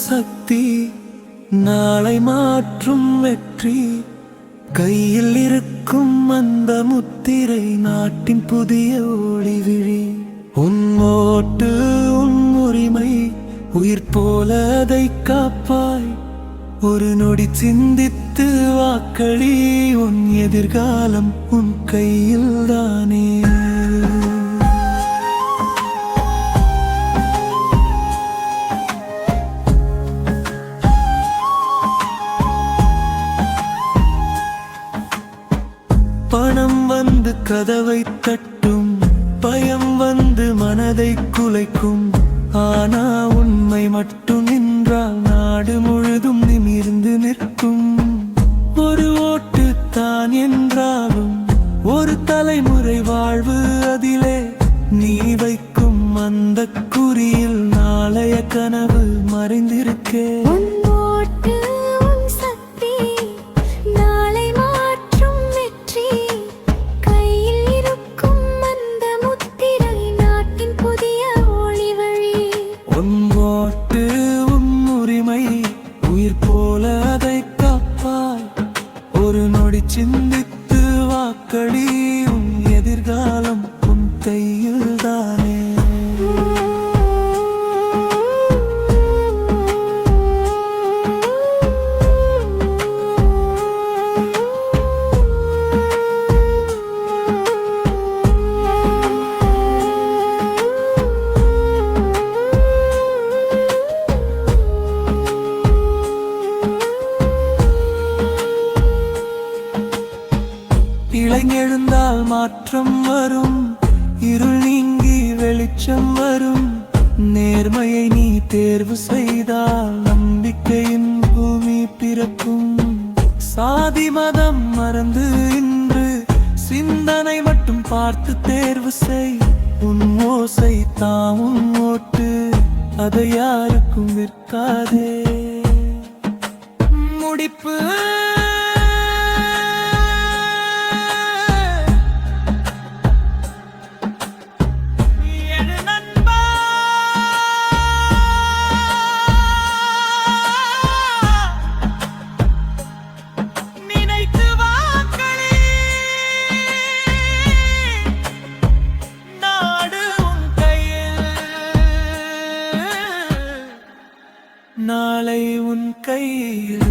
சக்தி, நாளை மாற்றும் வெற்றி. கையில் இருக்கும் அந்த முத்திரை, நாட்டின் புதிய ஒளிவிழி. உன் ஓட்டு உன் உரிமை, உயிர் போல அதை காப்பாய். ஒரு நொடி சிந்தித்து வாக்களி, உன் எதிர்காலம் உன் கையில்தானே. பணம் வந்து கதவை தட்டும், பயம் வந்து மனதை குலைக்கும். ஆனா உண்மை மட்டும் நின்றால் நாடு முழுதும் நிமிர்ந்து நிற்கும். ஒரு ஓட்டு தான் என்றாலும் ஒரு தலைமுறை வாழ்வு அதிலே. நீ வைக்கும் அந்த குறியில் நாளைய கனவு மறைந்திருக்கே. உயிர் போல அதை காப்பாய். ஒரு நொடி சிந்தித்து வாக்களி, உன் எதிர்காலம் உன் கையில்தானே. இளைஞெழுந்தால் மாற்றம் வரும், இருள் நீங்கி வெளிச்சம் வரும். நேர்மையை நீ தேர்வு செய்தால் நம்பிக்கையின் பூமி பிறக்கும். சாதி மதம் மறந்து இன்று சிந்தனை மட்டும் பார்த்து தேர்வு செய். உன் ஓசை தாவும் ஓட்டு, அதை யாருக்கும் விற்காதே. முடிப்பு நாளை உன் கையில்.